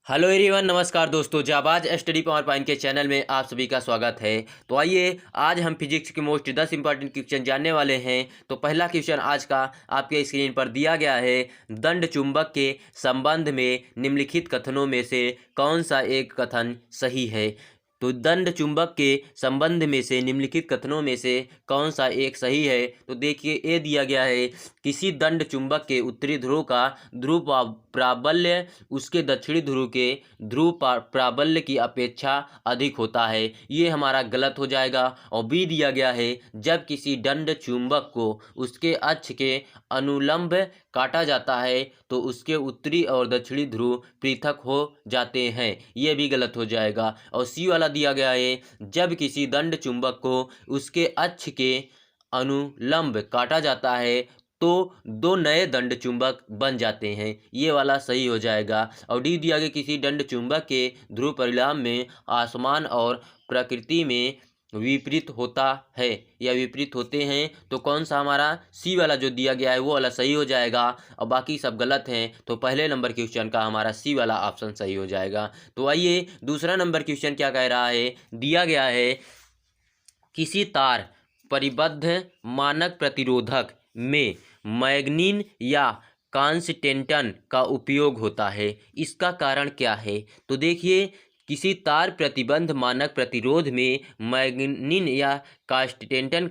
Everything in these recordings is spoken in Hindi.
हेलो एवरीवन, नमस्कार दोस्तों। जाबाज स्टडी पावर पॉइंट के चैनल में आप सभी का स्वागत है। तो आइए आज हम फिजिक्स के मोस्ट 10 इंपॉर्टेंट क्वेश्चन जानने वाले हैं। तो पहला क्वेश्चन आज का आपके स्क्रीन पर दिया गया है। दंड चुंबक के संबंध में निम्नलिखित कथनों में से कौन सा एक कथन सही है। तो दंड चुंबक के संबंध में से निम्नलिखित कथनों में से कौन सा एक सही है। तो देखिए, ये दिया गया है, किसी दंड चुंबक के उत्तरी ध्रुव का ध्रुव प्राबल्य उसके दक्षिणी ध्रुव के ध्रुव प्राबल्य की अपेक्षा अधिक होता है। ये हमारा गलत हो जाएगा। और बी दिया गया है, जब किसी दंड चुंबक को उसके अक्ष के अनुलंब काटा जाता है तो उसके उत्तरी और दक्षिणी ध्रुव पृथक हो जाते हैं। ये भी गलत हो जाएगा। और सी वाला दिया गया है, जब किसी दंड चुंबक को उसके अक्ष के अनुलंब काटा जाता है तो दो नए दंड चुंबक बन जाते हैं। ये वाला सही हो जाएगा। और डी दिया गया, किसी दंड चुंबक के ध्रुव परिणाम में आसमान और प्रकृति में विपरीत होता है या विपरीत होते हैं। तो कौन सा हमारा सी वाला जो दिया गया है वो वाला सही हो जाएगा। और बाकी सब गलत हैं। तो पहले नंबर क्वेश्चन का हमारा सी वाला ऑप्शन सही हो जाएगा। तो आइए दूसरा नंबर क्वेश्चन क्या कह रहा है। दिया गया है, किसी तार परिबद्ध मानक प्रतिरोधक में मैग्नीन या कांस्टेंटन का उपयोग होता है। इसका कारण क्या है। तो देखिए, किसी तार प्रतिबंध मानक प्रतिरोध में मैग्नीन या कांस्टेंटन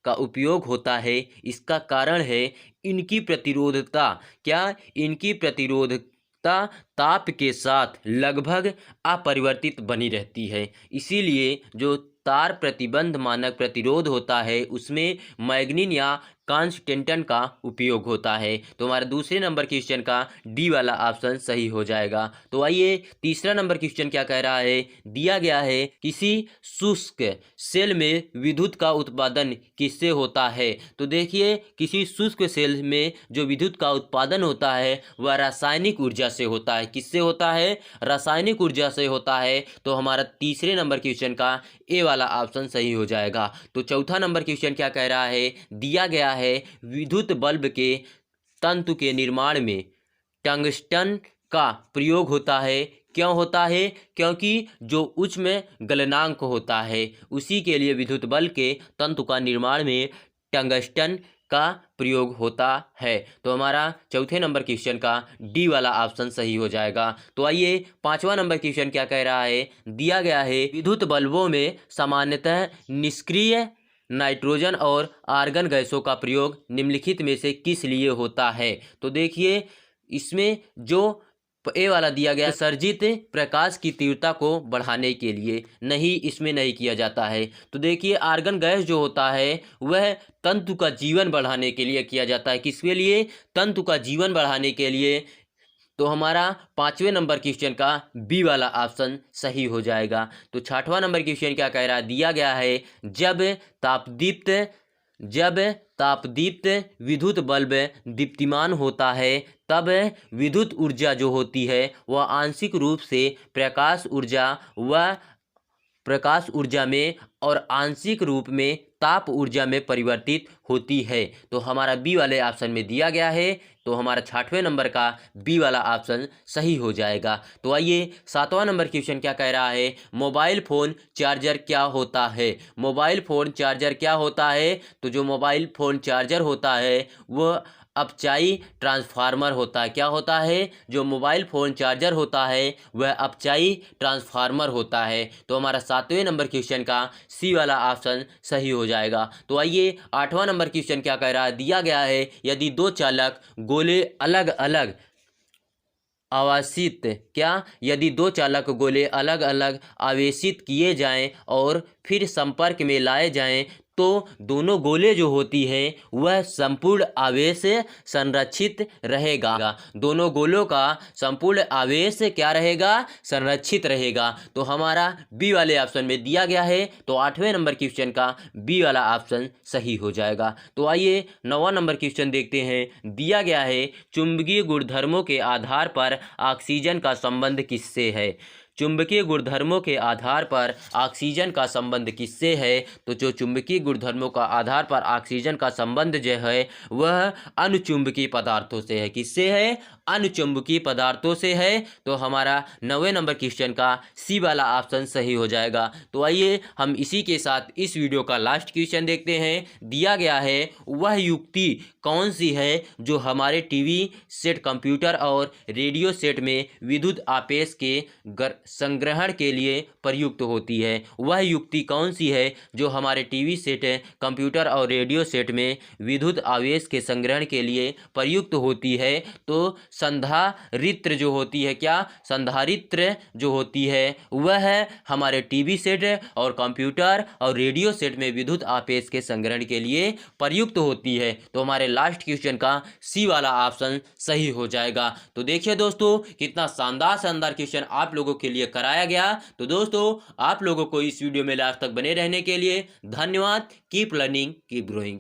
का उपयोग होता है। इसका कारण है, इनकी प्रतिरोधकता इनकी प्रतिरोधकता ताप के साथ लगभग अपरिवर्तित बनी रहती है। इसीलिए जो तार प्रतिबंध मानक प्रतिरोध होता है उसमें मैग्नीन या कांस्टेंटन का उपयोग होता है। तो हमारे दूसरे नंबर क्वेश्चन का डी वाला ऑप्शन सही हो जाएगा। तो आइए तीसरा नंबर क्वेश्चन क्या कह रहा है। दिया गया है, किसी शुष्क सेल में विद्युत का उत्पादन किससे होता है। तो देखिए, किसी शुष्क सेल में जो विद्युत का उत्पादन होता है वह रासायनिक ऊर्जा से होता है। किससे होता है? रासायनिक ऊर्जा से होता है। तो हमारा तीसरे नंबर क्वेश्चन का ए वाला ऑप्शन सही हो जाएगा। तो चौथा नंबर क्वेश्चन क्या कह रहा है। दिया गया है, विद्युत बल्ब के तंतु के निर्माण में टंगस्टन का प्रयोग होता है। क्यों होता है? क्योंकि जो उच्च में गलनांक होता है उसी के लिए विद्युत बल्ब के तंतु का निर्माण में टंगस्टन का प्रयोग होता है। तो हमारा चौथे नंबर क्वेश्चन का डी वाला ऑप्शन सही हो जाएगा। तो आइए पांचवा नंबर क्वेश्चन क्या कह रहा है। दिया गया है, विद्युत बल्बों में सामान्यतः निष्क्रिय नाइट्रोजन और आर्गन गैसों का प्रयोग निम्नलिखित में से किस लिए होता है। तो देखिए, इसमें जो ए वाला दिया गया, सर्जित प्रकाश की तीव्रता को बढ़ाने के लिए इसमें नहीं किया जाता है। तो देखिए, आर्गन गैस जो होता है वह तंतु का जीवन बढ़ाने के लिए किया जाता है। किसके लिए? तंतु का जीवन बढ़ाने के लिए। तो हमारा पांचवें नंबर क्वेश्चन का बी वाला ऑप्शन सही हो जाएगा। तो छठवां नंबर क्वेश्चन क्या कह रहा है। दिया गया है, जब तापदीप्त विद्युत बल्ब दीप्तिमान होता है तब विद्युत ऊर्जा जो होती है वह आंशिक रूप से प्रकाश ऊर्जा में और आंशिक रूप में ताप ऊर्जा में परिवर्तित होती है। तो हमारा बी वाले ऑप्शन में दिया गया है। तो हमारा 6वें नंबर का बी वाला ऑप्शन सही हो जाएगा। तो आइए 7वां नंबर क्वेश्चन क्या कह रहा है। मोबाइल फ़ोन चार्जर क्या होता है। मोबाइल फ़ोन चार्जर क्या होता है। तो जो मोबाइल फ़ोन चार्जर होता है वह अपचाई ट्रांसफार्मर होता है। क्या होता है? जो मोबाइल फ़ोन चार्जर होता है वह अपचाई ट्रांसफार्मर होता है। तो हमारा 7वें नंबर क्वेश्चन का सी वाला ऑप्शन सही हो जाएगा। तो आइए 8वां नंबर क्वेश्चन क्या कह रहा है। दिया गया है, यदि दो चालक गोले अलग अलग यदि दो चालक गोले अलग अलग आवेशित किए जाएं और फिर संपर्क में लाए जाएं तो दोनों गोले जो होती है वह संपूर्ण आवेश संरक्षित रहेगा। दोनों गोलों का संपूर्ण आवेश क्या रहेगा? संरक्षित रहेगा। तो हमारा बी वाले ऑप्शन में दिया गया है। तो 8वें नंबर क्वेश्चन का बी वाला ऑप्शन सही हो जाएगा। तो आइए 9वां नंबर क्वेश्चन देखते हैं। दिया गया है, चुंबकीय गुणधर्मों के आधार पर ऑक्सीजन का संबंध किससे है। चुंबकीय गुणधर्मों के आधार पर ऑक्सीजन का संबंध किससे है? तो जो चुंबकीय गुणधर्मों का आधार पर ऑक्सीजन का संबंध जो है वह अनुचुंबकीय पदार्थों से है। किससे है? अनुचुंबकीय पदार्थों से है। तो हमारा 9वें नंबर क्वेश्चन का सी वाला ऑप्शन सही हो जाएगा। तो आइए हम इसी के साथ इस वीडियो का लास्ट क्वेश्चन देखते हैं। दिया गया है वह युक्ति कौन सी है जो हमारे टीवी सेट, कंप्यूटर और रेडियो सेट में विद्युत आवेश के संग्रहण के लिए प्रयुक्त होती है? वह युक्ति कौन सी है जो हमारे टीवी सेट, कंप्यूटर और रेडियो सेट में विद्युत आवेश के संग्रहण के लिए प्रयुक्त होती है? तो संधारित्र जो होती है, क्या संधारित्र जो होती है वह हमारे टीवी सेट और कंप्यूटर और रेडियो सेट में विद्युत आवेश के संग्रहण के लिए प्रयुक्त होती है। तो हमारे लास्ट क्वेश्चन का सी वाला ऑप्शन सही हो जाएगा। तो देखिए दोस्तों कितना शानदार क्वेश्चन आप लोगों के लिए कराया गया। तो दोस्तों आप लोगों को इस वीडियो में लास्ट तक बने रहने के लिए धन्यवाद। Keep learning, keep growing.